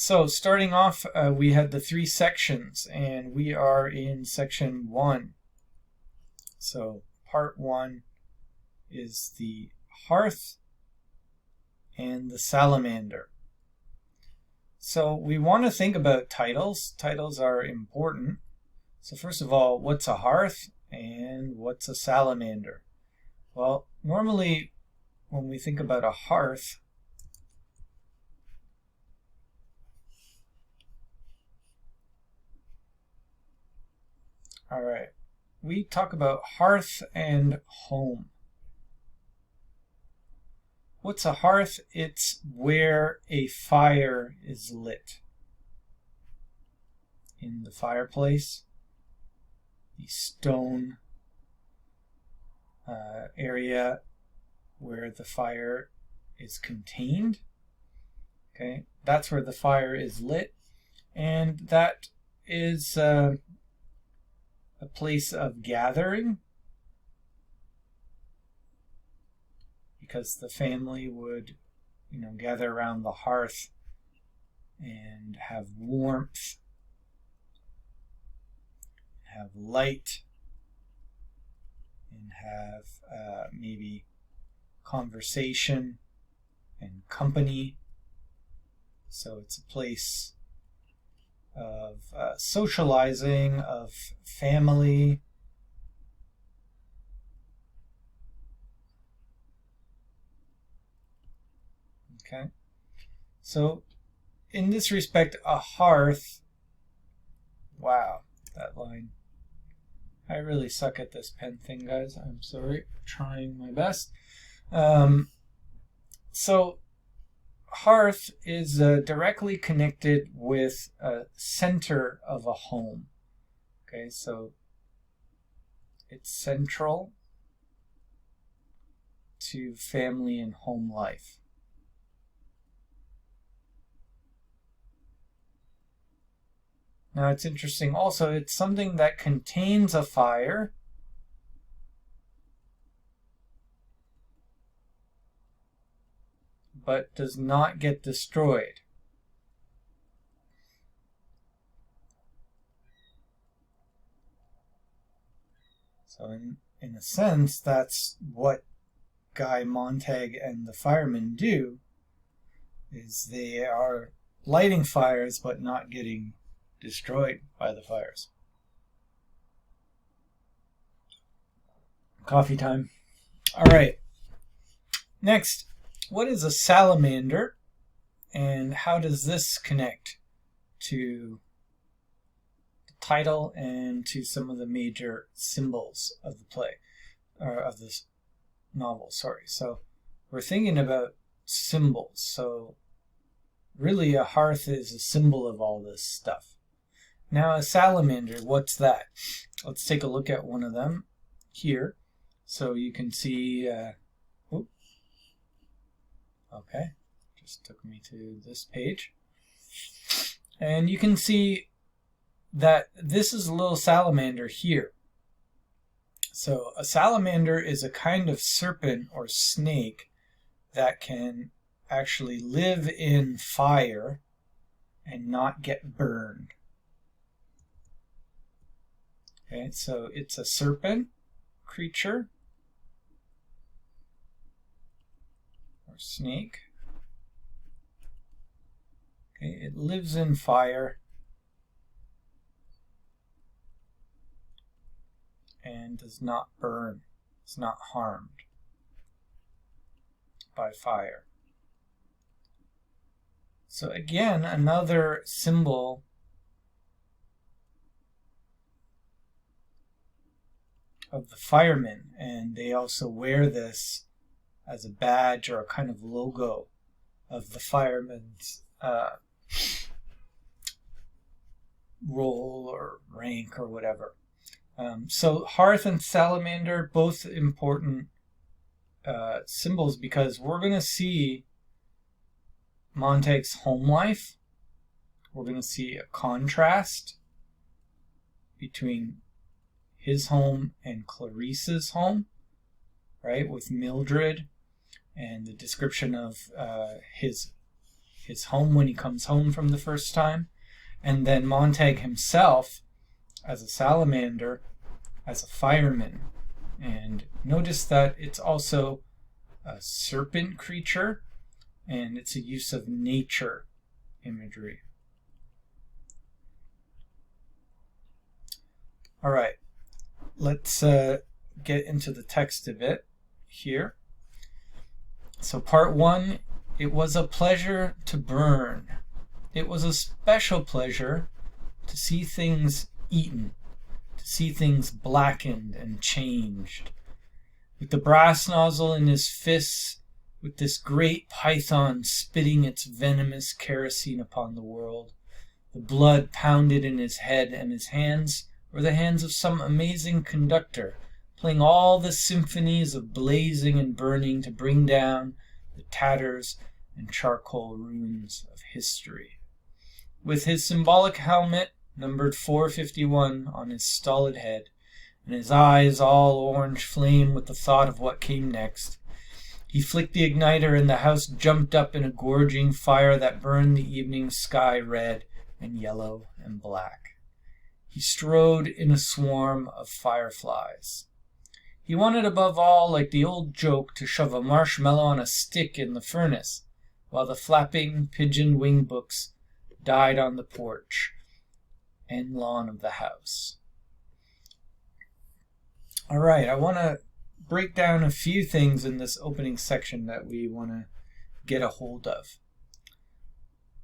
So starting off, we had the 3 sections, and we are in section 1. So part 1 is the hearth and the salamander. So we want to think about titles. Titles are important. So first of all, what's a hearth and what's a salamander? Well, normally when we think about a hearth, we talk about hearth and home. What's a hearth? It's where a fire is lit. In the fireplace, the stone area where the fire is contained. Okay, that's where the fire is lit, and that is a place of gathering, because the family would, gather around the hearth and have warmth, have light, and have maybe conversation and company. So it's a place of socializing, of family. Okay, so in this respect, a hearth, wow, that line. I really suck at this pen thing, guys. I'm sorry. I'm trying my best. So hearth is directly connected with a center of a home. Okay, so it's central to family and home life. Now it's interesting also, it's something that contains a fire, but does not get destroyed. So in a sense, that's what Guy Montag and the firemen do, is they are lighting fires but not getting destroyed by the fires. Coffee time. All right. Next, what is a salamander, and how does this connect to the title and to some of the major symbols of the play, or of this novel? Sorry. So we're thinking about symbols. So really, a hearth is a symbol of all this stuff. Now, a salamander, what's that? Let's take a look at one of them here. So you can see, okay, just took me to this page. And you can see that this is a little salamander here. So a salamander is a kind of serpent or snake that can actually live in fire and not get burned. Okay, so it's a serpent creature or snake. Okay, it lives in fire and does not burn, is not harmed by fire. So again, another symbol of the firemen, and they also wear this as a badge or a kind of logo of the firemen's role or rank or whatever. So hearth and salamander, both important symbols, because we're going to see Montag's home life. We're going to see a contrast between his home and Clarice's home, right, with Mildred, and the description of his his home when he comes home from the first time, and then Montag himself as a salamander, as a fireman. And notice that it's also a serpent creature, and it's a use of nature imagery. All right, let's get into the text a bit here. So part 1, it was a pleasure to burn. It was a special pleasure to see things eaten, to see things blackened and changed. With the brass nozzle in his fists, with this great python spitting its venomous kerosene upon the world, the blood pounded in his head, and his hands were the hands of some amazing conductor, playing all the symphonies of blazing and burning to bring down the tatters and charcoal ruins of history. With his symbolic helmet, numbered 451, on his stolid head, and his eyes all orange flame with the thought of what came next, he flicked the igniter, and the house jumped up in a gorging fire that burned the evening sky red and yellow and black. He strode in a swarm of fireflies. He wanted above all, like the old joke, to shove a marshmallow on a stick in the furnace, while the flapping pigeon-wing books died on the porch and lawn of the house. All right, I want to break down a few things in this opening section that we want to get a hold of.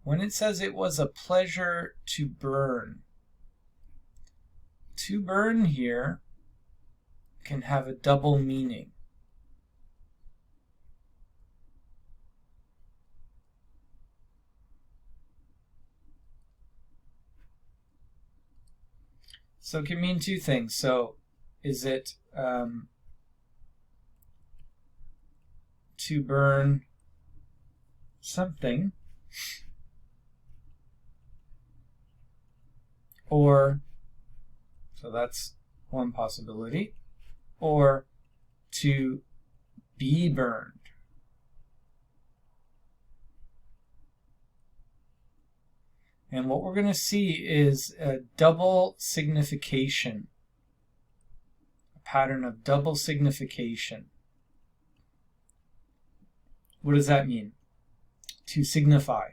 When it says it was a pleasure to burn here can have a double meaning. So it can mean two things. So is it to burn something, or, so that's one possibility, or to be burned. And what we're going to see is a double signification, a pattern of double signification. What does that mean? To signify,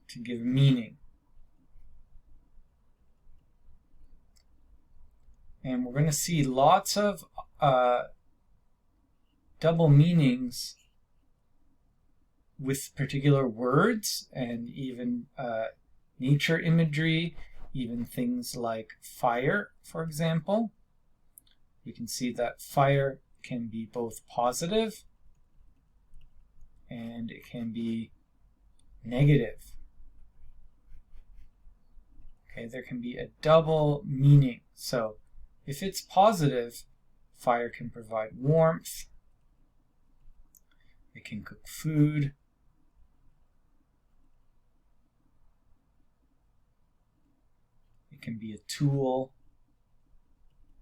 to give meaning. And we're going to see lots of double meanings with particular words, and even nature imagery, even things like fire, for example. We can see that fire can be both positive and it can be negative. Okay, there can be a double meaning. So if it's positive, fire can provide warmth, it can cook food, it can be a tool,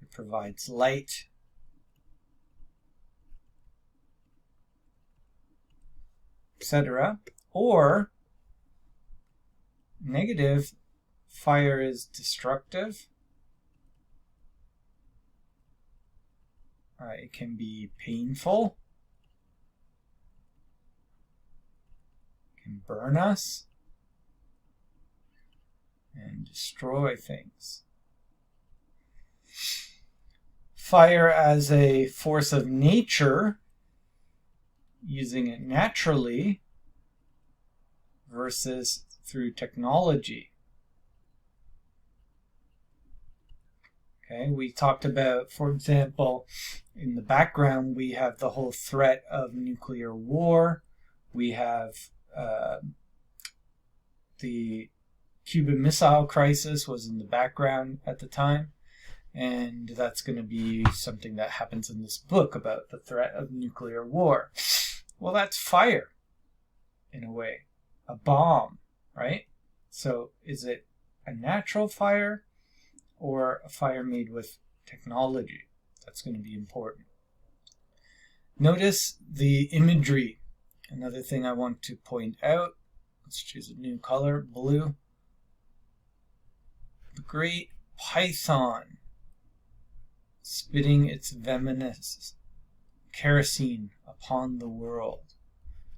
it provides light, etc. Or negative, fire is destructive. It can be painful. It can burn us and destroy things. Fire as a force of nature, using it naturally versus through technology. Okay, we talked about, for example, in the background, we have the whole threat of nuclear war. We have the Cuban Missile Crisis was in the background at the time. And that's going to be something that happens in this book about the threat of nuclear war. Well, that's fire, in a way. A bomb, right? So is it a natural fire or a fire made with technology? That's going to be important. Notice the imagery Another thing I want to point out, let's choose a new color, blue. The great python spitting its venomous kerosene upon the world.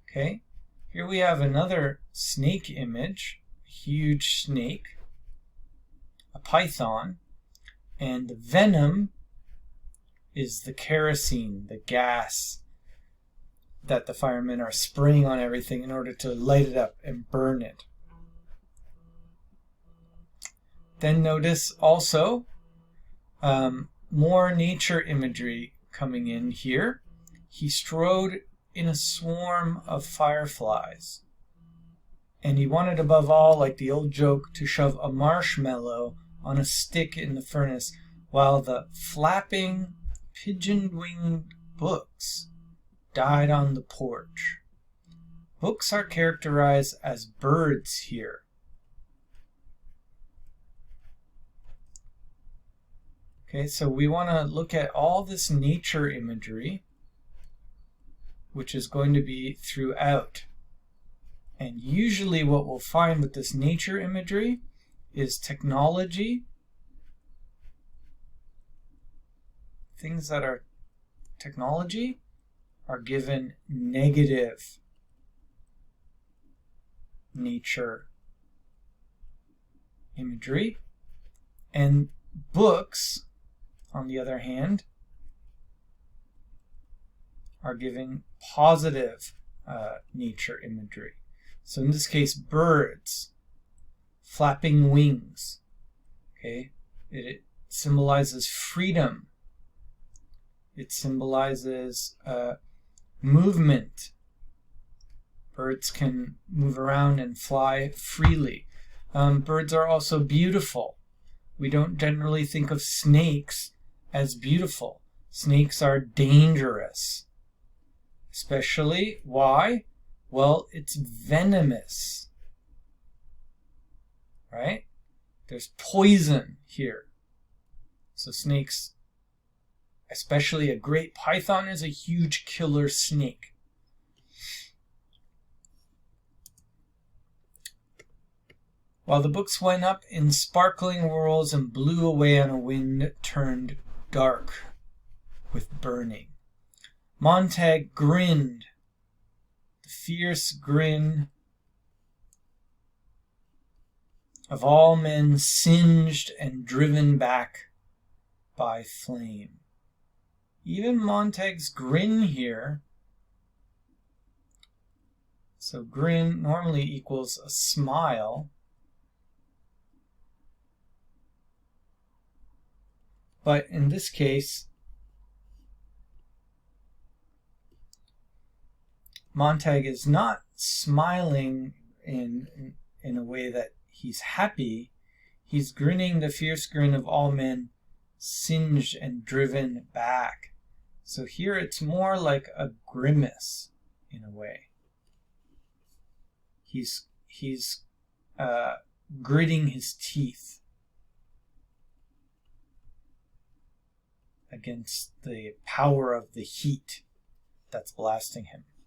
Okay, here we have another snake image, a huge snake, a python, and the venom is the kerosene, the gas that the firemen are spraying on everything in order to light it up and burn it. Then notice also more nature imagery coming in here. He strode in a swarm of fireflies, and he wanted above all, like the old joke, to shove a marshmallow on a stick in the furnace, while the flapping pigeon-winged books died on the porch. Books are characterized as birds here. Okay, so we want to look at all this nature imagery, which is going to be throughout. And usually what we'll find with this nature imagery is technology, things that are technology are given negative nature imagery, and books, on the other hand, are giving positive nature imagery. So in this case, birds, flapping wings. Okay, it symbolizes freedom. It symbolizes movement. Birds can move around and fly freely. Birds are also beautiful. We don't generally think of snakes as beautiful. Snakes are dangerous. Especially, why? Well, it's venomous. Right? There's poison here. So snakes, especially a great python, is a huge killer snake. While the books went up in sparkling whirls and blew away on a wind turned dark with burning. Montag grinned, the fierce grin of all men singed and driven back by flame. Even Montag's grin here, so grin normally equals a smile, but in this case, Montag is not smiling in a way that he's happy. He's grinning the fierce grin of all men, singed and driven back. So here it's more like a grimace in a way. He's gritting his teeth against the power of the heat that's blasting him.